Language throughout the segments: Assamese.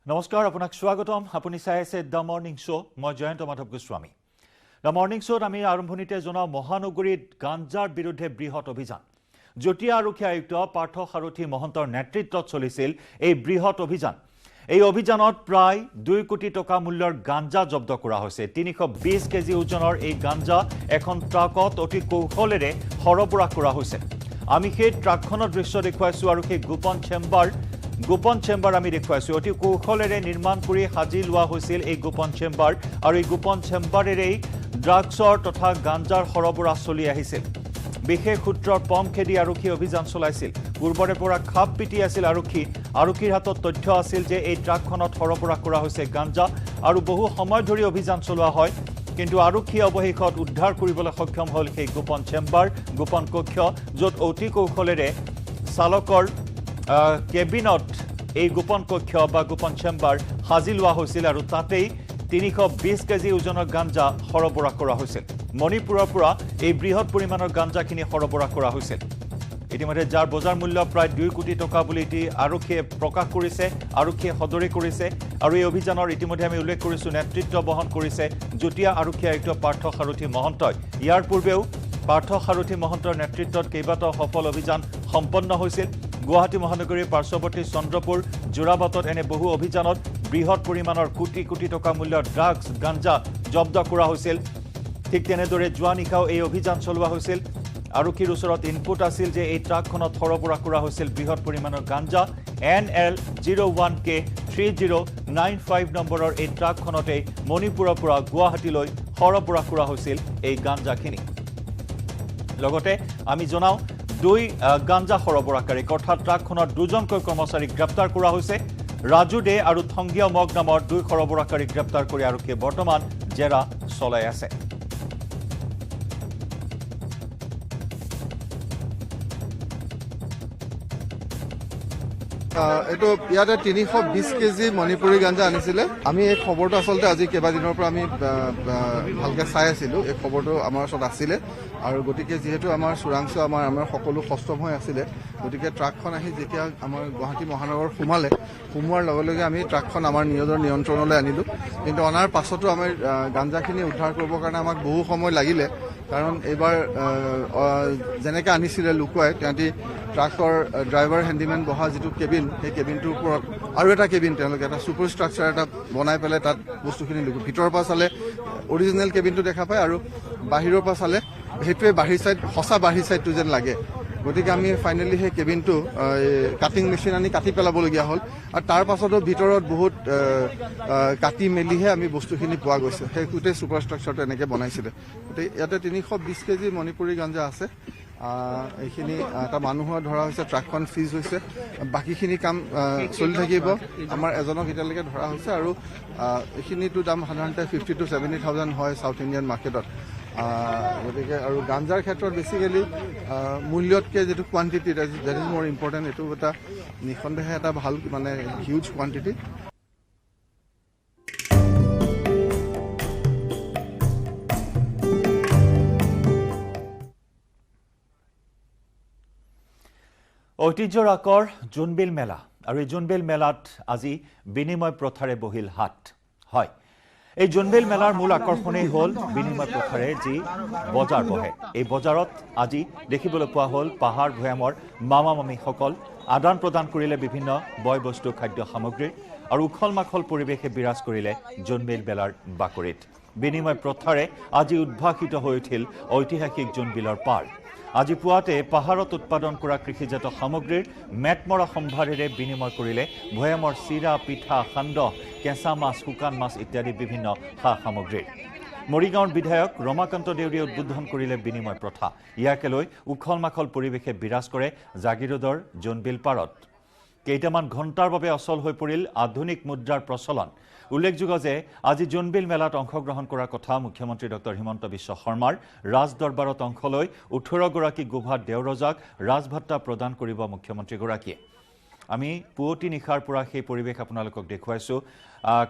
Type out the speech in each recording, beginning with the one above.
নমস্কাৰ আপোনাক স্বাগতম আপুনি চাই আছে দ্য মৰ্নিং শ্ব মই জয়ন্ত মাধৱ গোস্বামী দ্য মৰ্নিং শ্বত আমি আৰম্ভণিতে জনাও মহানগৰীত গাঞ্জাৰ বিৰুদ্ধে বৃহৎ অভিযান জটিয়া আৰক্ষী আয়ুক্ত পাৰ্থ সাৰথী মহন্তৰ নেতৃত্বত চলিছিল এই বৃহৎ অভিযান এই অভিযানত প্ৰায় 2 কোটি টকা মূল্যৰ গাঞ্জা জব্দ কৰা হৈছে 320 কেজি ওজনৰ এই গাঞ্জা এখন ট্ৰাকত অতি কৌশলেৰে সৰবৰাহ কৰা হৈছে আমি সেই ট্ৰাকখনৰ দৃশ্য দেখুৱাইছো আৰু সেই গোপন চেম্বাৰ আমি দেখুৱাইছো অতি কৌশলেৰে নিৰ্মাণ কৰি সাজি লোৱা হৈছিল এই গোপন চেম্বাৰ আৰু এই গোপন চেম্বাৰেৰেই ড্ৰাগছৰ তথা গাঞ্জাৰ সৰবৰাহ চলি আহিছিল বিশেষ সূত্ৰৰ পম খেদি আৰক্ষী অভিযান চলাইছিল পূৰ্বৰে পৰা খাপ পিটি আছিল আৰক্ষীৰ হাতত তথ্য আছিল যে এই ট্ৰাকখনত সৰবৰাহ কৰা হৈছে গাঞ্জা আৰু বহু সময় ধৰি অভিযান চলোৱা হয় কিন্তু আৰক্ষী অৱশেষত উদ্ধাৰ কৰিবলৈ সক্ষম হ'ল সেই গোপন চেম্বাৰ গোপন কক্ষ য'ত অতি কৌশলেৰে চালকৰ কেবিনত এই গোপন কক্ষ বা গোপন চেম্বাৰ সাজি লোৱা হৈছিল আৰু তাতেই 320 কেজি ওজনৰ গাঞ্জা সৰবৰাহ কৰা হৈছিল মণিপুৰৰ পৰা এই বৃহৎ পৰিমাণৰ গাঞ্জাখিনি সৰবৰাহ কৰা হৈছিল ইতিমধ্যে যাৰ বজাৰ মূল্য প্ৰায় 2 কোটি টকা বুলি আৰক্ষীয়ে প্ৰকাশ কৰিছে আৰক্ষীয়ে সদৰি কৰিছে আৰু এই অভিযানৰ ইতিমধ্যে আমি উল্লেখ কৰিছো নেতৃত্ব বহন কৰিছে জটিয়া আৰক্ষী আয়ুক্ত পাৰ্থ সাৰথী মহন্তই ইয়াৰ পূৰ্বেও পাৰ্থ সাৰথী মহন্তৰ নেতৃত্বত কেইবাটাও সফল অভিযান সম্পন্ন হৈছিল গুৱাহাটী মহানগৰীৰ পাৰ্শ্বৱৰ্তী চন্দ্ৰপুৰ জোৰাবাটত এনে বহু অভিযানত বৃহৎ পৰিমাণৰ কোটি কোটি টকা মূল্যৰ ড্ৰাগছ গাঞ্জা জব্দ কৰা হৈছিল ঠিক তেনেদৰে যোৱা নিশাও এই অভিযান চলোৱা হৈছিল আৰক্ষীৰ ওচৰত ইনপুট আছিল যে এই ট্ৰাকখনত সৰবৰাহ কৰা হৈছিল বৃহৎ পৰিমাণৰ গাঞ্জা NL01K 3095 নম্বৰৰ এই ট্ৰাকখনতে মণিপুৰৰ পৰা গুৱাহাটীলৈ সৰবৰাহ কৰা হৈছিল এই গাঞ্জাখিনি লগতে আমি জনাও 2 গাঞ্জা সৰবৰাহকাৰী অৰ্থাৎ ট্ৰাকখনৰ 2জনকৈ কৰ্মচাৰীক গ্ৰেপ্তাৰ কৰা হৈছে ৰাজু দে আৰু থংগিয়া মগ নামৰ 2 সৰবৰাহকাৰীক গ্ৰেপ্তাৰ কৰি আৰক্ষীয়ে বৰ্তমান জেৰা চলাই আছে এটো ইয়াতে 320 কেজি মণিপুৰী গাঞ্জা আনিছিলে আমি এই খবৰটো আসলতে আজি কেইবাদিনৰ পৰা আমি ভালকে চাই আছিলো এই খবৰটো আমাৰ ওচৰত আছিলে আৰু গতিকে যেহেতু আমাৰ চোৰাংচ আমাৰ সকলো সষ্টম হৈ আছিলে গতিকে ট্ৰাকখন আহি যেতিয়া আমাৰ গুৱাহাটী মহানগৰ সোমোৱাৰ লগে লগে আমি ট্ৰাকখন আমাৰ নিজৰ নিয়ন্ত্ৰণলৈ আনিলো কিন্তু অনাৰ পাছতো আমাৰ গাঞ্জাখিনি উদ্ধাৰ কৰিবৰ কাৰণে আমাক বহু সময় লাগিলে কাৰণ এইবাৰ যেনেকৈ আনিছিলে লুকুৱাই তেওঁলোকে ট্ৰাকৰ ড্ৰাইভাৰ হেণ্ডিমেন বহা যিটো কেবিন সেই কেবিনটোৰ ওপৰত আৰু এটা কেবিন তেওঁলোকে এটা ছুপাৰ ষ্ট্ৰাকচাৰ এটা বনাই পেলাই তাত বস্তুখিনি ভিতৰৰ পৰা চালে অৰিজিনেল কেবিনটো দেখা পায় আৰু বাহিৰৰ পৰা চালে সেইটোৱে সঁচা বাহিৰ চাইডটো যেন লাগে গতিকে আমি ফাইনেলি সেই কেবিনটো কাটিং মেচিন আনি কাটি পেলাবলগীয়া হ'ল আৰু তাৰ পাছতো ভিতৰত বহুত কাটি মেলিহে আমি বস্তুখিনি পোৱা গৈছে সেই গোটেই ছুপাৰ ষ্ট্ৰাকচাৰটো এনেকৈ বনাইছিলে গতিকে ইয়াতে 320 কেজি মণিপুৰী গাঞ্জা আছে এইখিনি এটা মানুহৰ ধৰা হৈছে ট্ৰাকখন ফ্ৰিজ হৈছে বাকীখিনি কাম চলি থাকিব আমাৰ এজনক এতিয়ালৈকে ধৰা হৈছে আৰু এইখিনিতো দাম সাধাৰণতে 50 to 70,000 হয় সাউথ ইণ্ডিয়ান মাৰ্কেটত গতিকে আৰু গাঞ্জাৰ ক্ষেত্ৰত বেছিকেলি মূল্যতকৈ যিটো quantity that is more important এইটো এটা নিঃসন্দেহে এটা ভাল মানে হিউজ কোৱান্টিটি ঐতিহ্যৰ আকৰ জোনবিল মেলা আৰু এই জোনবিল মেলাত আজি বিনিময় প্ৰথাৰে বহিল হাট হয় এই জোনবিল মেলাৰ মূল আকৰ্ষণেই হ'ল বিনিময় প্ৰথাৰে যি বজাৰ বহে এই বজাৰত আজি দেখিবলৈ পোৱা হ'ল পাহাৰ ভৈয়ামৰ মামা মামীসকল আদান প্ৰদান কৰিলে বিভিন্ন বয় বস্তু খাদ্য সামগ্ৰী আৰু উখল মাখল পৰিৱেশে বিৰাজ কৰিলে জোনবিল মেলাৰ বাকৰিত বিনিময় প্ৰথাৰে আজি উদ্ভাসিত হৈ উঠিল ঐতিহাসিক জোনবিলৰ পাৰ আজি পুৱাতে পাহাৰত উৎপাদন কৰা কৃষিজাত সামগ্ৰীৰ মেটমৰা সম্ভাৰেৰে বিনিময় কৰিলে ভৈয়ামৰ চিৰা পিঠা সান্দহ কেঁচা মাছ শুকান মাছ ইত্যাদি বিভিন্ন সা সামগ্ৰীৰ মৰিগাঁৱৰ বিধায়ক ৰমাকান্ত দেউৰীয়ে উদ্বোধন কৰিলে বিনিময় প্ৰথা ইয়াকে লৈ উখল মাখল পৰিৱেশে বিৰাজ কৰে জাগিৰোডৰ জোনবিল পাৰত কেইটামান ঘণ্টাৰ বাবে অচল হৈ পৰিল আধুনিক মুদ্ৰাৰ প্ৰচলন উল্লেখযোগ্য যে আজি জোনবিল মেলাত অংশগ্ৰহণ কৰাৰ কথা মুখ্যমন্ত্ৰী ডক্টৰ হিমন্ত বিশ্ব শৰ্মাৰ ৰাজ দৰবাৰত অংশ লৈ 18 গৰাকী গোভাত দেওৰজাক ৰাজভাত্তা প্ৰদান কৰিব মুখ্যমন্ত্ৰীগৰাকীয়ে আমি পুৱতি নিশাৰ পৰা সেই পৰিৱেশ আপোনালোকক দেখুৱাইছোঁ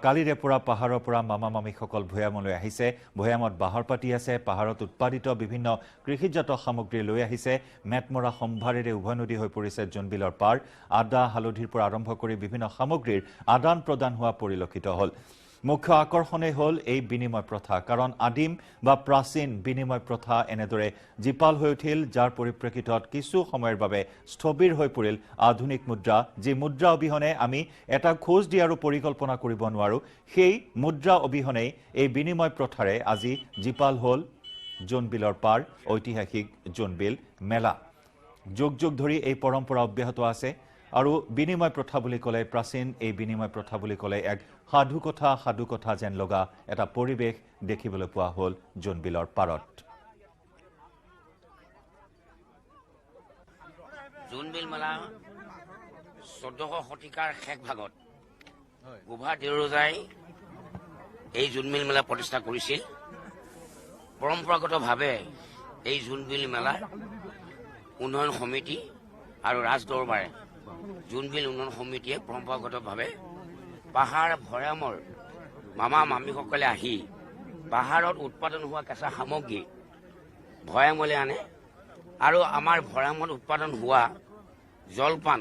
কালিৰে পৰা পাহাৰৰ পৰা মামা মামীসকল ভৈয়ামলৈ আহিছে ভৈয়ামত বাহৰ পাতি আছে পাহাৰত উৎপাদিত বিভিন্ন কৃষিজাত সামগ্ৰী লৈ আহিছে মেটমৰা সম্ভাৰেৰে উভৈনদী হৈ পৰিছে জোনবিলৰ পাৰ আদা হালধিৰ পৰা আৰম্ভ কৰি বিভিন্ন সামগ্ৰীৰ আদান প্ৰদান হোৱা পৰিলক্ষিত হ'ল মুখ্য আকৰ্ষণেই হ'ল এই বিনিময় প্ৰথা কাৰণ আদিম বা প্ৰাচীন বিনিময় প্ৰথা এনেদৰে জীপাল হৈ উঠিল যাৰ পৰিপ্ৰেক্ষিতত কিছু সময়ৰ বাবে স্থবিৰ হৈ পৰিল আধুনিক মুদ্ৰা যি মুদ্ৰা অবিহনে আমি এটা খোজ দিয়াৰো পৰিকল্পনা কৰিব নোৱাৰো সেই মুদ্ৰা অবিহনে এই বিনিময় প্ৰথাৰে আজি জীপাল হ'ল জোনবিলৰ পাৰ ঐতিহাসিক জোনবিল মেলা যুগ যুগ ধৰি এই পৰম্পৰা অব্যাহত আছে আৰু বিনিময় প্ৰথা বুলি ক'লে প্ৰাচীন এই বিনিময় প্ৰথা বুলি ক'লে এক সাধু কথা যেন লগা এটা পৰিৱেশ দেখিবলৈ পোৱা হ'ল জোনবিলৰ পাৰত জোনবিল মেলা 14শ শতিকাৰ শেষ ভাগত গোভা দেউৰজাই এই জোনবিল মেলা প্ৰতিষ্ঠা কৰিছিল পৰম্পৰাগতভাৱে এই জোনবিল মেলাৰ উন্নয়ন সমিতি আৰু ৰাজদৰবাৰে জোনবিল উন্নয়ন সমিতিয়ে পৰম্পৰাগতভাৱে পাহাৰ ভৈয়ামৰ মামা মামীসকলে আহি পাহাৰত উৎপাদন হোৱা কেঁচা সামগ্ৰী ভৈয়ামলৈ আনে আৰু আমাৰ ভৈয়ামত উৎপাদন হোৱা জলপান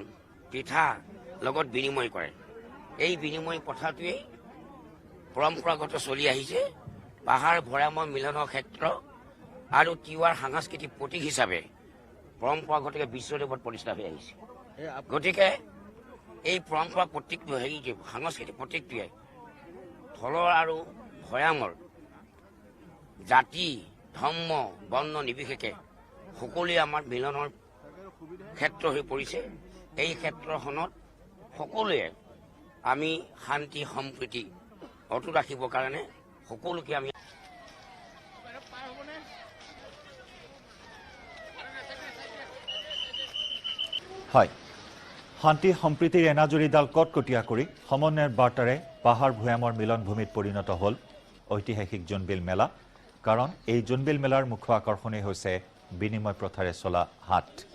পিঠা লগত বিনিময় কৰে এই বিনিময় প্ৰথাটোৱেই পৰম্পৰাগত চলি আহিছে পাহাৰ ভৈয়ামৰ মিলনৰ ক্ষেত্ৰ আৰু তিৱাৰ সাংস্কৃতিক প্ৰতীক হিচাপে পৰম্পৰাগতভাৱে বিশ্বদেৱত প্ৰতিষ্ঠা হৈ আহিছে গতিকে এই পৰম্পৰা প্ৰতীকটো সাংস্কৃতিক প্ৰতীকটোৱে থলৰ আৰু ভৈয়ামৰ জাতি ধৰ্ম বৰ্ণ নিৰ্বিশেষে সকলোৱে আমাৰ মিলনৰ ক্ষেত্ৰ হৈ পৰিছে এই ক্ষেত্ৰখনত সকলোৱে আমি শান্তি সম্প্ৰীতি অটুট ৰাখিবৰ কাৰণে সকলোকে আমি হয় শান্তি সম্প্ৰীতিৰ এনাজৰীডাল কটকটীয়া কৰি সমন্বয়ৰ বাৰ্তাৰে পাহাৰ ভৈয়ামৰ মিলনভূমিত পৰিণত হ'ল ঐতিহাসিক জোনবিল মেলা কাৰণ এই জোনবিল মেলাৰ মুখ্য আকৰ্ষণেই হৈছে বিনিময় প্ৰথাৰে চলা হাট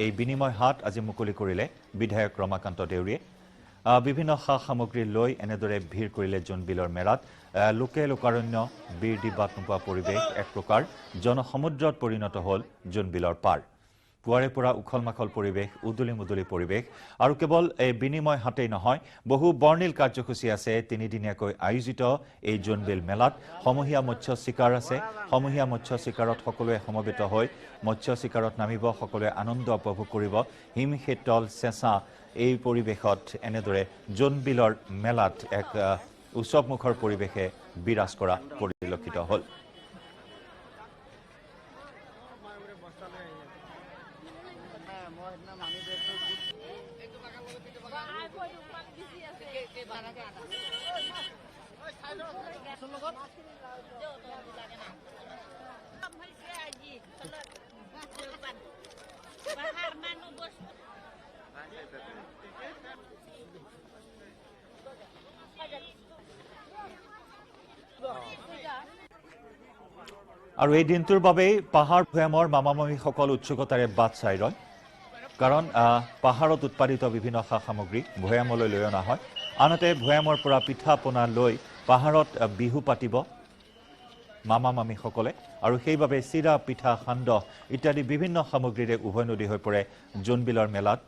এই বিনিময় হাট আজি মুকলি কৰিলে বিধায়ক ৰমাকান্ত দেউৰীয়ে বিভিন্ন সা সামগ্ৰী লৈ এনেদৰে ভিৰ কৰিলে জোনবিলৰ মেলাত লোকে লোকাৰণ্য বীৰ দিবাত নোপোৱা পৰিৱেশ এক প্ৰকাৰ জনসমুদ্ৰত পৰিণত হ'ল জোনবিলৰ পাৰ পুৱাৰে পৰা উখল মাখল পৰিৱেশ উদুলি মুদুলি পৰিৱেশ আৰু কেৱল এই বিনিময় হাতেই নহয় বহু বৰ্ণিল কাৰ্যসূচী আছে তিনিদিনীয়াকৈ আয়োজিত এই জোনবিল মেলাত সমূহীয়া মৎস্য শিকাৰ আছে সমূহীয়া মৎস্য শিকাৰত সকলোৱে সমবেত হৈ মৎস্য শিকাৰত নামিব সকলোৱে আনন্দ উপভোগ কৰিব হিম শীতল চেঁচা এই পৰিৱেশত এনেদৰে জোনবিলৰ মেলাত এক উৎসৱমুখৰ পৰিৱেশে বিৰাজ কৰা পৰিলক্ষিত হ'ল আৰু এই দিনটোৰ বাবেই পাহাৰ ভৈয়ামৰ মামা মামীসকল উৎসুকতাৰে বাট চাই ৰয় কাৰণ পাহাৰত উৎপাদিত বিভিন্ন সা সামগ্ৰী ভৈয়ামলৈ লৈ অনা হয় আনহাতে ভৈয়ামৰ পৰা পিঠা পনা লৈ পাহাৰত বিহু পাতিব মামা মামীসকলে আৰু সেইবাবে চিৰা পিঠা সান্দহ ইত্যাদি বিভিন্ন সামগ্ৰীৰে উভৈনদী হৈ পৰে জোনবিলৰ মেলাত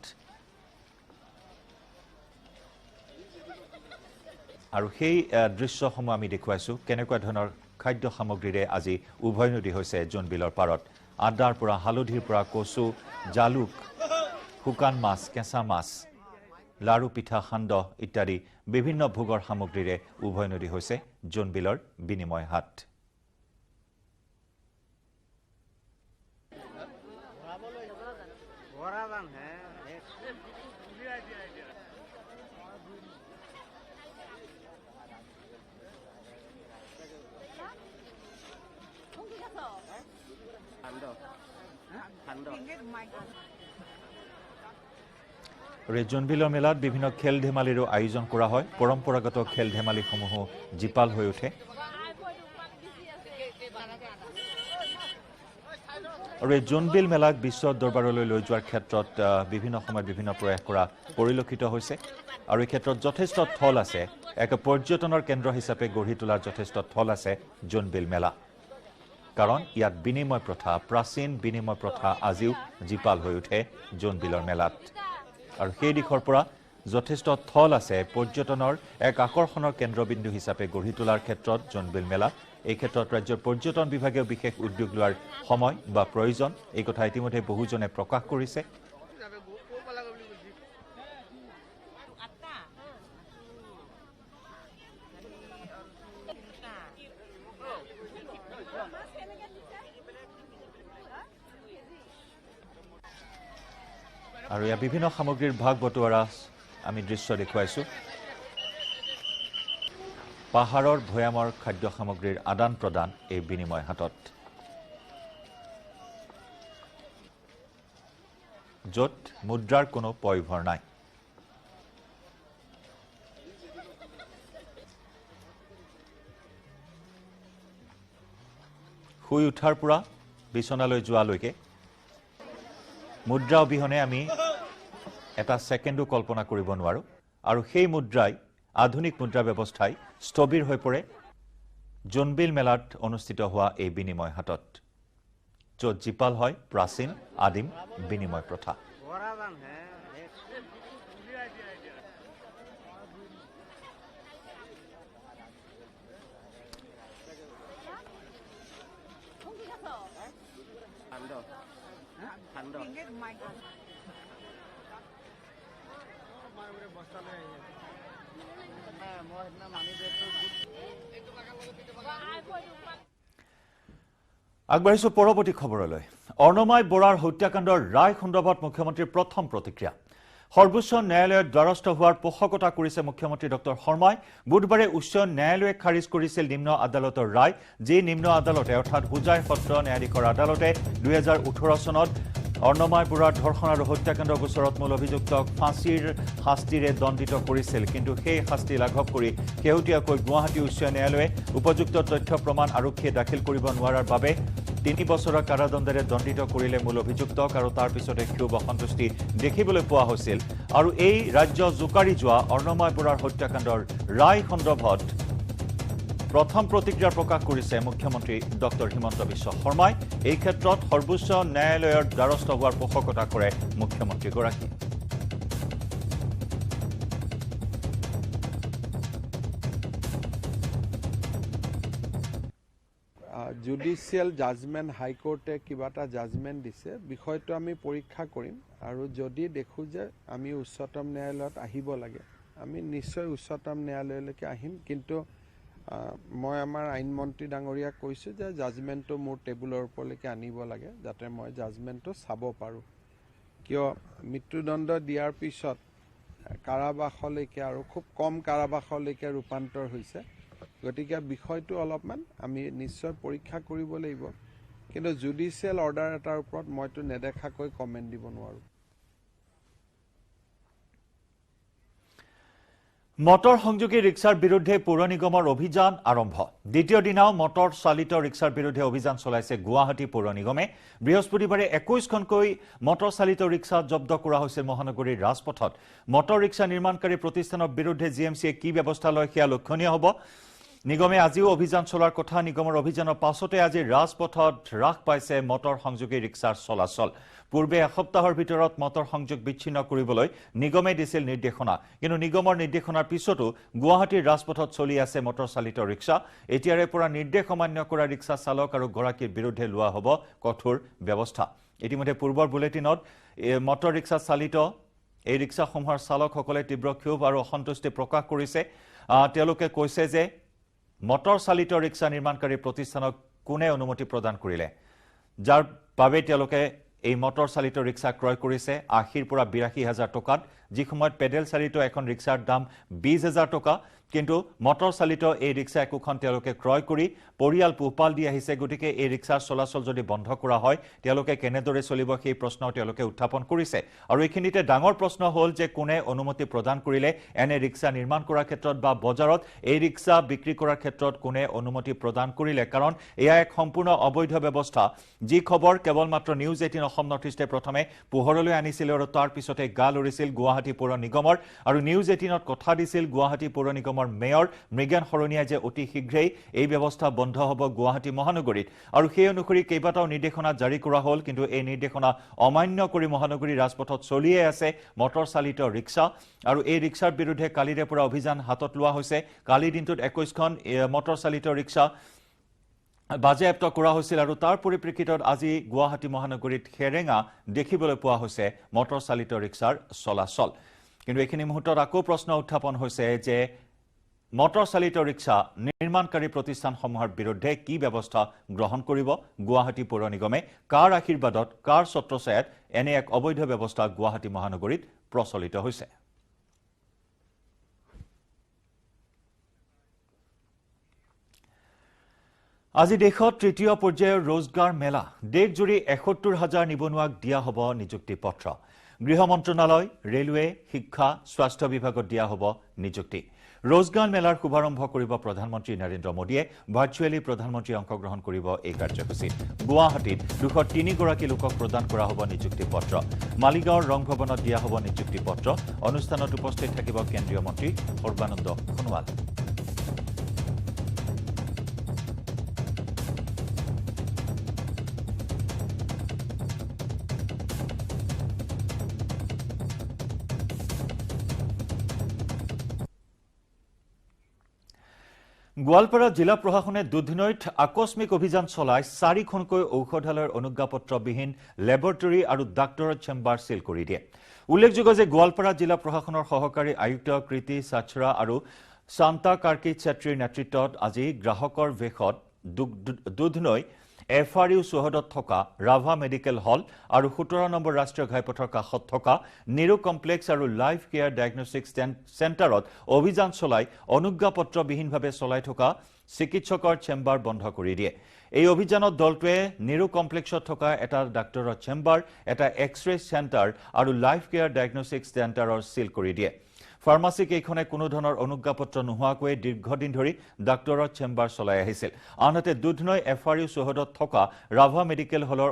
আৰু সেই দৃশ্যসমূহ আমি দেখুৱাইছোঁ কেনেকুৱা ধৰণৰ খাদ্য সামগ্ৰীৰে আজি উভৈনদী হৈছে জোনবিলৰ পাৰত আদাৰ পৰা হালধিৰ পৰা কচু জালুক শুকান মাছ কেঁচা মাছ লাৰু পিঠা সান্দহ ইত্যাদি বিভিন্ন ভোগৰ সামগ্ৰীৰে উভৈনদী হৈছে জোনবিলৰ বিনিময় হাট জোনবিলৰ মেলাত বিভিন্ন খেল ধেমালিৰো আয়োজন কৰা হয় পৰম্পৰাগত খেল ধেমালিসমূহ জীপাল হৈ উঠে আৰু এই জোনবিল মেলাক বিশ্ব দৰবাৰলৈ লৈ যোৱাৰ ক্ষেত্ৰত বিভিন্ন সময়ত বিভিন্ন প্ৰয়াস কৰা পৰিলক্ষিত হৈছে আৰু এই ক্ষেত্ৰত যথেষ্ট থল আছে এক পৰ্যটনৰ কেন্দ্ৰ হিচাপে গঢ়ি তোলাৰ যথেষ্ট থল আছে জোনবিল মেলা কাৰণ ইয়াত বিনিময় প্ৰথা প্ৰাচীন বিনিময় প্ৰথা আজিও জীপাল হৈ উঠে জোনবিলৰ মেলাত আৰু সেই দিশৰ পৰা যথেষ্ট থল আছে পৰ্যটনৰ এক আকৰ্ষণৰ কেন্দ্ৰবিন্দু হিচাপে গঢ়ি তোলাৰ ক্ষেত্ৰত জোনবিল মেলা এই ক্ষেত্ৰত ৰাজ্যৰ পৰ্যটন বিভাগেও বিশেষ উদ্যোগ লোৱাৰ সময় বা প্ৰয়োজন এই কথা ইতিমধ্যে বহুজনে প্ৰকাশ কৰিছে আৰু ইয়াৰ বিভিন্ন সামগ্ৰীৰ ভাগ বটোৱাৰা আমি দৃশ্য দেখুৱাইছো পাহাৰৰ ভৈয়ামৰ খাদ্য সামগ্ৰীৰ আদান প্ৰদান এই বিনিময় হাতত য'ত মুদ্ৰাৰ কোনো পয়ভৰ নাই শুই উঠাৰ পৰা বিছনালৈ যোৱালৈকে মুদ্ৰা অবিহনে আমি এটা ছেকেণ্ডো কল্পনা কৰিব নোৱাৰো আৰু সেই মুদ্ৰাই আধুনিক মুদ্ৰা ব্যৱস্থাই স্থবিৰ হৈ পৰে জোনবিল মেলাত অনুষ্ঠিত হোৱা এই বিনিময় হাতত য'ত জীপাল হয় প্ৰাচীন আদিম বিনিময় প্ৰথা আগবাঢ়িছো পৰৱৰ্তী খবৰলৈ অৰ্ণমাই বৰাৰ হত্যাকাণ্ডৰ ৰায় সন্দৰ্ভত মুখ্যমন্ত্ৰীৰ প্ৰথম প্ৰতিক্ৰিয়া সৰ্বোচ্চ ন্যায়ালয়ৰ দ্বাৰস্থ হোৱাৰ পোষকতা কৰিছে মুখ্যমন্ত্ৰী ডক্টৰ শৰ্মাই বুধবাৰে উচ্চ ন্যায়ালয়ে খাৰিজ কৰিছিল নিম্ন আদালতৰ ৰায় যি নিম্ন আদালতে অৰ্থাৎ হোজাই সত্ৰ ন্যায়াধীশৰ আদালতে 2018 চনত অৰ্ণমাই বৰাৰ ধৰ্ষণ আৰু হত্যাকাণ্ডৰ গোচৰত মূল অভিযুক্তক ফাঁচীৰ শাস্তিৰে দণ্ডিত কৰিছিল কিন্তু সেই শাস্তি লাঘৱ কৰি শেহতীয়াকৈ গুৱাহাটী উচ্চ ন্যায়ালয়ে উপযুক্ত তথ্য প্ৰমাণ আৰক্ষীয়ে দাখিল কৰিব নোৱাৰাৰ বাবে 3 বছৰৰ কাৰাদণ্ডেৰে দণ্ডিত কৰিলে মূল অভিযুক্তক আৰু তাৰ পিছতে ক্ষোভ অসন্তুষ্টি দেখিবলৈ পোৱা হৈছিল আৰু এই ৰাজ্য জোকাৰি যোৱা অৰ্ণমাই বৰাৰ হত্যাকাণ্ডৰ ৰায় সন্দৰ্ভত প্ৰথম প্ৰতিক্ৰিয়া প্ৰকাশ কৰিছে মুখ্যমন্ত্ৰী ডক্টৰ হিমন্ত বিশ্ব শৰ্মাই এই ক্ষেত্ৰত সৰ্বোচ্চ ন্যায়ালয়ৰ দ্বাৰস্থ হোৱাৰ পোষকতা কৰে মুখ্যমন্ত্ৰীগৰাকী জুডিচিয়েল জাজমেণ্ট হাইকোৰ্টে কিবা এটা জাজমেণ্ট দিছে বিষয়টো আমি পৰীক্ষা কৰিম আৰু যদি দেখোঁ যে আমি উচ্চতম ন্যায়ালয়ত আহিব লাগে আমি নিশ্চয় উচ্চতম ন্যায়ালয়লৈকে আহিম কিন্তু মই আমাৰ আইনমন্ত্ৰী ডাঙৰীয়াক কৈছোঁ যে জাজমেণ্টটো মোৰ টেবুলৰ ওপৰলৈকে আনিব লাগে যাতে মই জাজমেণ্টটো চাব পাৰোঁ কিয় মৃত্যুদণ্ড দিয়াৰ পিছত কাৰাবাসলৈকে আৰু খুব কম কাৰাবাসলৈকে ৰূপান্তৰ হৈছে গতিকে বিষয়টো অলপমান আমি নিশ্চয় পৰীক্ষা কৰিব লাগিব কিন্তু জুডিচিয়েল অৰ্ডাৰ এটাৰ ওপৰত মইতো নেদেখাকৈ কমেণ্ট দিব নোৱাৰোঁ মটৰ সংযোগী ৰিক্সাৰ বিৰুদ্ধে পৌৰ নিগমৰ অভিযান আৰম্ভ দ্বিতীয় দিনাও মটৰ চালিত ৰিক্সাৰ বিৰুদ্ধে অভিযান চলাইছে গুৱাহাটী পৌৰ নিগমে বৃহস্পতিবাৰে 21খনকৈ মটৰ চালিত ৰিক্সা জব্দ কৰা হৈছে মহানগৰীৰ ৰাজপথত মটৰ ৰিক্সা নিৰ্মাণকাৰী প্ৰতিষ্ঠানৰ বিৰুদ্ধে জিএমচিয়ে কি ব্যৱস্থা লয় সেয়া লক্ষণীয় হ'ব নিগমে আজিও অভিযান চলাৰ কথা নিগমৰ অভিযানৰ পাছতে আজি ৰাজপথত হ্ৰাস পাইছে মটৰ সংযোগী ৰিক্সাৰ চলাচল পূৰ্বে এসপ্তাহৰ ভিতৰত মটৰ সংযোগ বিচ্ছিন্ন কৰিবলৈ নিগমে দিছিল নিৰ্দেশনা কিন্তু নিগমৰ নিৰ্দেশনাৰ পিছতো গুৱাহাটীৰ ৰাজপথত চলি আছে মটৰ চালিত ৰিক্সা এতিয়াৰে পৰা নিৰ্দেশ অমান্য কৰা ৰিক্সা চালক আৰু গৰাকীৰ বিৰুদ্ধে লোৱা হ'ব কঠোৰ ব্যৱস্থা ইতিমধ্যে পূৰ্বৰ বুলেটিনত মটৰ ৰিক্সা চালিত এই ৰিক্সাসমূহৰ চালকসকলে তীব্ৰ ক্ষোভ আৰু অসন্তুষ্টি প্ৰকাশ কৰিছে তেওঁলোকে কৈছে যে মটৰ চালিত ৰিক্সা নিৰ্মাণকাৰী প্ৰতিষ্ঠানক কোনে অনুমতি প্ৰদান কৰিলে যাৰ বাবে তেওঁলোকে এই মটৰ চালিত ৰিক্সা ক্ৰয় কৰিছে 80 পৰা 82 হাজাৰ টকাত যি সময়ত পেডেল চালিত এখন ৰিক্সাৰ দাম 20,000 টকা কিন্তু মটৰ চালিত এই ৰিক্সা একোখন তেওঁলোকে ক্ৰয় কৰি পৰিয়াল পোহপাল দি আহিছে গতিকে এই ৰিক্সাৰ চলাচল যদি বন্ধ কৰা হয় তেওঁলোকে কেনেদৰে চলিব সেই প্ৰশ্ন তেওঁলোকে উত্থাপন কৰিছে আৰু এইখিনিতে ডাঙৰ প্ৰশ্ন হ'ল যে কোনে অনুমতি প্ৰদান কৰিলে এনে ৰিক্সা নিৰ্মাণ কৰাৰ ক্ষেত্ৰত বা বজাৰত এই ৰিক্সা বিক্ৰী কৰাৰ ক্ষেত্ৰত কোনে অনুমতি প্ৰদান কৰিলে কাৰণ এয়া এক সম্পূৰ্ণ অবৈধ ব্যৱস্থা যি খবৰ কেৱল মাত্ৰ নিউজ 18 অসম নৰ্থ ইষ্টে প্ৰথমে পোহৰলৈ আনিছিল আৰু তাৰ পিছতে গাল উৰিছিল গুৱাহাটী পৌৰ নিগমৰ আৰু নিউজ 18ত কথা দিছিল গুৱাহাটী পৌৰ নিগমৰ মেয়ৰ মৃগেন শৰণীয়াই যে অতি শীঘ্ৰেই এই ব্যৱস্থা বন্ধ হ'ব গুৱাহাটী মহানগৰীত আৰু সেই অনুসৰি কেইবাটাও নিৰ্দেশনা জাৰি কৰা হ'ল কিন্তু এই নিৰ্দেশনা অমান্য কৰি মহানগৰী ৰাজপথত চলিয়ে আছে মটৰ চালিত ৰিক্সা আৰু এই ৰিক্সাৰ বিৰুদ্ধে কালিৰে পৰা অভিযান হাতত লোৱা হৈছে কালি দিনটোত 21খন মটৰ চালিত ৰিক্সা বাজেয়াপ্ত কৰা হৈছিল আৰু তাৰ পৰিপ্ৰেক্ষিতত আজি গুৱাহাটী মহানগৰীত হেৰেঙা দেখিবলৈ পোৱা হৈছে মটৰ চালিত ৰিক্সাৰ চলাচল কিন্তু এইখিনি মুহূৰ্তত আকৌ প্ৰশ্ন উত্থাপন হৈছে যে মটৰ চালিত ৰিক্সা নিৰ্মাণকাৰী প্ৰতিষ্ঠানসমূহৰ বিৰুদ্ধে কি ব্যৱস্থা গ্ৰহণ কৰিব গুৱাহাটী পৌৰ নিগমে কাৰ আশীৰ্বাদত কাৰ ছত্ৰছায়াত এনে এক অবৈধ ব্যৱস্থা গুৱাহাটী মহানগৰীত প্ৰচলিত হৈছে আজি দেশত তৃতীয় পৰ্যায়ৰ ৰোজগাৰ মেলা দেশজুৰি ৭১,০০০ নিবনুৱাক দিয়া হ'ব নিযুক্তি পত্ৰ গৃহ মন্ত্ৰণালয় ৰেলৱে শিক্ষা স্বাস্থ্য বিভাগত দিয়া হ'ব নিযুক্তি ৰোজগাৰ মেলাৰ শুভাৰম্ভ কৰিব প্ৰধানমন্ত্ৰী নৰেন্দ্ৰ মোদীয়ে ভাৰ্চুৱেলি প্ৰধানমন্ত্ৰী অংশগ্ৰহণ কৰিব এই কাৰ্যসূচীত গুৱাহাটীত 203 গৰাকী লোকক প্ৰদান কৰা হ'ব নিযুক্তি পত্ৰ মালিগাঁৱৰ ৰং ভৱনত দিয়া হ'ব নিযুক্তি পত্ৰ অনুষ্ঠানত উপস্থিত থাকিব কেন্দ্ৰীয় মন্ত্ৰী সৰ্বানন্দ সোণোৱাল গোৱালপাৰা জিলা প্ৰশাসনে দুধিনৈত আকস্মিক অভিযান চলাই 4খনকৈ ঔষধালয়ৰ অনুজ্ঞাপত্ৰবিহীন লেবৰেটৰী আৰু ডাক্তৰৰ চেম্বাৰ সিল কৰি দিয়ে উল্লেখযোগ্য যে গোৱালপাৰা জিলা প্ৰশাসনৰ সহকাৰী আয়ুক্ত কৃতি সাচৰা আৰু শান্তা কাৰ্কি চেত্ৰীৰ নেতৃত্বত আজি গ্ৰাহকৰ বেশত দুধনৈ FRU চৌহদত থকা ৰাভা মেডিকেল হল আৰু 17 নম্বৰ ৰাষ্ট্ৰীয় ঘাইপথৰ কাষত থকা নিৰো কমপ্লেক্স আৰু লাইফ কেয়াৰ ডায়াগনষ্টিক চেণ্টাৰত অভিযান চলাই অনুজ্ঞাপত্ৰবিহীনভাৱে চলাই থকা চিকিৎসকৰ চেম্বাৰ বন্ধ কৰি দিয়ে এই অভিযানত দলটোৱে নিৰো কমপ্লেক্সত থকা এটা ডাক্তৰৰ চেম্বাৰ এটা এক্স-ৰে চেণ্টাৰ আৰু লাইফ কেয়াৰ ডায়াগনষ্টিক চেণ্টাৰৰ সিল কৰি দিয়ে ফাৰ্মাসী কেইখনে কোনো ধৰণৰ অনুজ্ঞাপত্ৰ নোহোৱাকৈ দীৰ্ঘদিন ধৰি ডাক্তৰৰ চেম্বাৰ চলাই আহিছিল আনহাতে দুধনৈ FRU চৌহদত থকা ৰাভা মেডিকেল হলৰ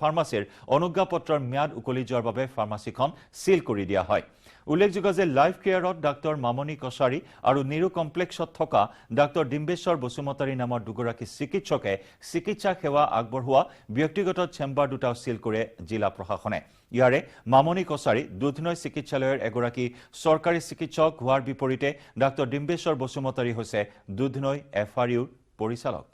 ফাৰ্মাসীৰ অনুজ্ঞাপত্ৰৰ ম্যাদ উকলি যোৱাৰ বাবে ফাৰ্মাসীখন সিল কৰি দিয়া হয় উল্লেখযোগ্য যে লাইফ কেয়াৰত ডাক্তৰ মামনি কছাৰী আৰু নিৰো কমপ্লেক্সত থকা ডাক্তৰ ডিম্বেশ্বৰ বসুমতাৰী নামৰ দুগৰাকী চিকিৎসকে চিকিৎসা সেৱা আগবঢ়োৱা ব্যক্তিগত চেম্বাৰ দুটাও সিল কৰে জিলা প্ৰশাসনে ইয়াৰে মামনি কছাৰী দুধনৈ চিকিৎসালয়ৰ এগৰাকী চৰকাৰী চিকিৎসক হোৱাৰ বিপৰীতে ডাক্তৰ ডিম্বেশ্বৰ বসুমতাৰী হৈছে দুধনৈ FRUৰ পৰিচালক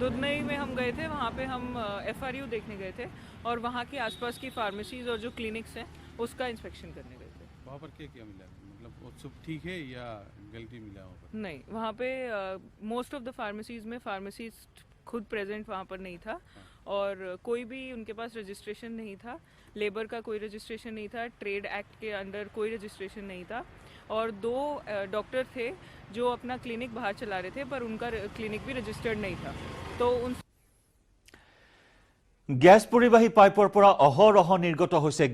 दुधनई में हम गए थे वहाँ पे हम FRU देखने गए थे और वहाँ के आसपास की फार्मेसीज और जो क्लिनिक्स हैं उसका इंस्पेक्शन करने गए थे वहाँ पर क्या मिला मतलब वो सब ठीक है या गलती मिला वहाँ पर नहीं वहाँ पे मोस्ट ऑफ द फार्मेसीज में फार्मेसिस्ट खुद प्रेजेंट वहाँ पर नहीं था और कोई भी उनके पास रजिस्ट्रेशन नहीं था लेबर का कोई रजिस्ट्रेशन नहीं था ट्रेड एक्ट के अंडर कोई रजिस्ट्रेशन नहीं था और 2 डॉक्टर थे जो अपना क्लिनिक बाहर चला रहे थे पर उनका क्लिनिक भी रजिस्टर्ड नहीं था तो उन গ্যাস পৰিবাহী পাইপৰ পৰা অহৰহ নিৰ্গত হৈছে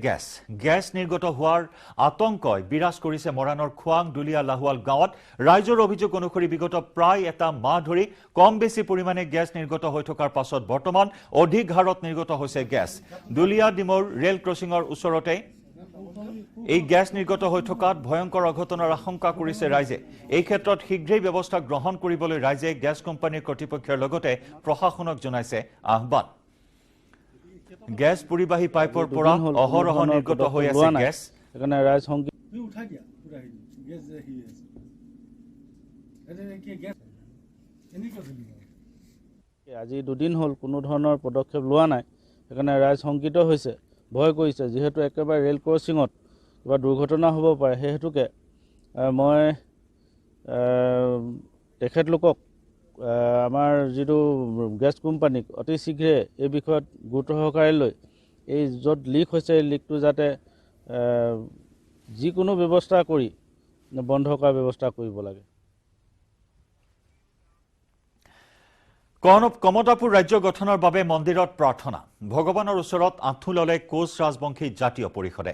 গ্যাস নিৰ্গত হোৱাৰ আতংকই বিৰাজ কৰিছে মৰাণৰ খুৱাং দুলিয়া লাহোৱাল গাঁৱত ৰাইজৰ অভিযোগ অনুসৰি বিগত প্ৰায় এটা মাহ ধৰি কম বেছি পৰিমাণে গ্যাস নিৰ্গত হৈ থকাৰ পাছত বৰ্তমান অধিক হাৰত নিৰ্গত হৈছে গ্যাস দুলিয়া ডিমৌৰ ৰেল ক্ৰছিঙৰ ওচৰতে এই গ্যাস নিৰ্গত হৈ থকাত ভয়ংকৰ অঘটনৰ আশংকা কৰিছে ৰাইজে এই ক্ষেত্ৰত শীঘ্ৰেই ব্যৱস্থা গ্ৰহণ কৰিবলৈ ৰাইজে গ্যাস কোম্পানীৰ কৰ্তৃপক্ষৰ লগতে প্ৰশাসনক জনাইছে আহ্বান গ্যাস পৰিবাহী পাইপৰ পৰা অহৰহ নিৰ্গত হৈ আছে গ্যাস এখানে রাইজ সংগীত उठा दिया पूरा गैस ही है अरे क्या गैस नहीं कर सकते আজি দুদিন হ'ল কোনো ধৰণৰ পদক্ষেপ লোৱা নাই এখানে ৰাইজ সংগীত হৈছে ভয় কৰিছে যেহেতু একেবাৰে ৰেল ক্ৰছিঙত কিবা দুৰ্ঘটনা হ'ব পাৰে সেই হেতুকে মই তেখেতলোকক আমাৰ যিটো গেছ কোম্পানীক অতি শীঘ্ৰে এই বিষয়ত গুৰুত্ব সহকাৰে লৈ এই য'ত লিক হৈছে এই লিকটো যাতে যিকোনো ব্যৱস্থা কৰি বন্ধ কৰাৰ ব্যৱস্থা কৰিব লাগে। কমতাপুৰ ৰাজ্য গঠনৰ বাবে মন্দিৰত প্ৰাৰ্থনা ভগৱানৰ ওচৰত আঁঠু ললে কোচ ৰাজবংশী জাতীয় পৰিষদে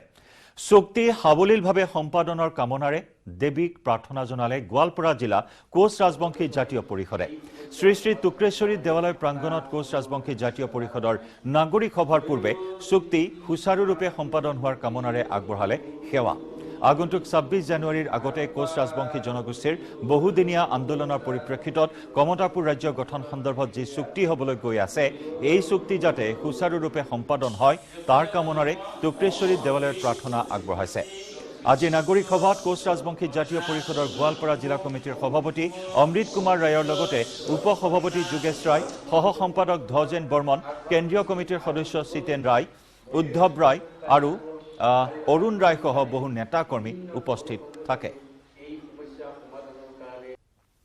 চুক্তি সাৱলীলভাৱে সম্পাদনৰ কামনাৰে দেৱীক প্ৰাৰ্থনা জনালে গোৱালপাৰা জিলা কোচ ৰাজবংশী জাতীয় পৰিষদে শ্ৰী শ্ৰী টুক্ৰেশ্বৰী দেৱালয় প্ৰাংগণত কোচ ৰাজবংশী জাতীয় পৰিষদৰ নাগৰিক সভাৰ পূৰ্বে চুক্তি সুচাৰুৰূপে সম্পাদন হোৱাৰ কামনাৰে আগবঢ়ালে সেৱা আগন্তুক ২৬ জানুৱাৰীৰ আগতে কোচ ৰাজবংশী জনগোষ্ঠীৰ বহুদিনীয়া আন্দোলনৰ পৰিপ্ৰেক্ষিতত কমতাপুৰ ৰাজ্য গঠন সন্দৰ্ভত যি চুক্তি হ'বলৈ গৈ আছে এই চুক্তি যাতে সুচাৰুৰূপে সম্পাদন হয় তাৰ কামনাৰে টুক্ৰেশ্বৰী দেৱালয়ত প্ৰাৰ্থনা আগবঢ়াইছে। আজি নাগৰিক সভাত কোচ ৰাজবংশী জাতীয় পৰিষদৰ গোৱালপাৰা জিলা কমিটিৰ সভাপতি অমৃত কুমাৰ ৰায়ৰ লগতে উপ সভাপতি যোগেশ ৰায় সহ সম্পাদক ধ্বজেন বৰ্মন কেন্দ্ৰীয় কমিটিৰ সদস্য চিতেন ৰায় উদ্ধৱ ৰায় আৰু অৰুণ ৰায় সহ বহু নেতা কৰ্মী উপস্থিত থাকে।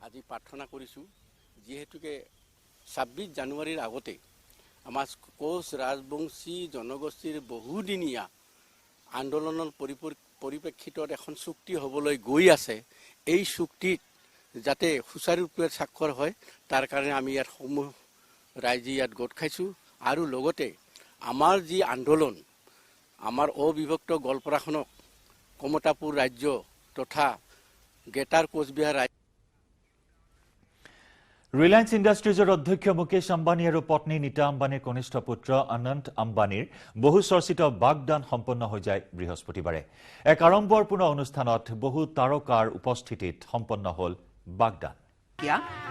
আজি প্ৰাৰ্থনা কৰিছোঁ যিহেতুকে ২৬ জানুৱাৰীৰ আগতে আমাৰ কোচ ৰাজবংশী জনগোষ্ঠীৰ বহুদিনীয়া আন্দোলনৰ পৰিপ্ৰেক্ষিতত এখন চুক্তি হ'বলৈ গৈ আছে এই চুক্তিত যাতে সুচাৰুৰূপে স্বাক্ষৰ হয় তাৰ কাৰণে আমি ইয়াত সমূহ ৰাইজে ইয়াত গোট খাইছোঁ আৰু লগতে আমাৰ যি আন্দোলন আমাৰ অবিভক্ত গোৱালপাৰাখনক কমতাপুৰ ৰাজ্য তথা গ্ৰেটাৰ কোচবিহাৰ ৰাজ্য ৰিলায়েন্স ইণ্ডাষ্ট্ৰিজৰ অধ্যক্ষ মুকেশ আম্বানী আৰু পত্নী নীতা আম্বানীৰ কনিষ্ঠ পুত্ৰ অনন্ত আম্বানীৰ বহু চৰ্চিত বাগদান সম্পন্ন হৈ যায় বৃহস্পতিবাৰে এক আড়ম্বৰপূৰ্ণ অনুষ্ঠানত বহু তাৰকাৰ উপস্থিতিত সম্পন্ন হ'ল বাগদান।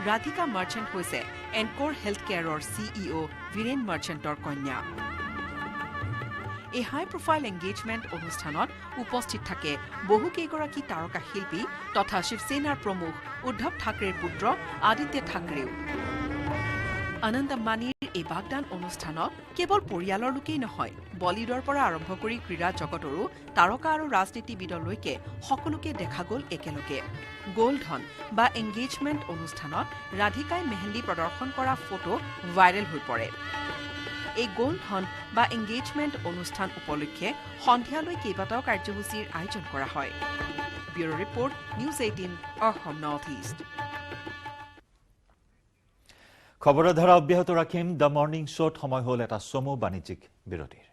ৰাধিকা মাৰ্চেণ্ট হৈছে এনক'ৰ হেল্থ কেয়াৰৰ CEO বীৰেন মাৰ্চেণ্টৰ কন্যা। এই হাই প্ৰফাইল এংগেজমেণ্ট অনুষ্ঠানত উপস্থিত থাকে বহুকেইগৰাকী তাৰকা শিল্পী তথা শিৱসেনাৰ প্ৰমুখ উদ্ধৱ ঠাকৰেৰ পুত্ৰ আদিত্য ঠাকৰেও। অনন্ত আম্বানীৰ এই বাগদান অনুষ্ঠানত কেৱল পৰিয়ালৰ লোকেই নহয় বলিউডৰ পৰা আৰম্ভ কৰি ক্ৰীড়া জগতৰো তাৰকা আৰু ৰাজনীতিবিদলৈকে সকলোকে দেখা গ'ল একেলগে। গোল্ডন বা এংগেজমেণ্ট অনুষ্ঠানত ৰাধিকাই মেহেন্দী প্ৰদৰ্শন কৰা ফটো ভাইৰেল হৈ পৰে। এই গোল্ডন বা এংগেজমেণ্ট অনুষ্ঠান উপলক্ষে সন্ধিয়ালৈ কেইবাটাও কাৰ্যসূচীৰ আয়োজন কৰা হয়। Bureau' report news 18 Assam north east. খবৰৰ ধাৰা অব্যাহত ৰাখিম। দ্য মৰ্ণিং শ্ব'ত সময় হ'ল এটা চমু বাণিজ্যিক বিৰতিৰ।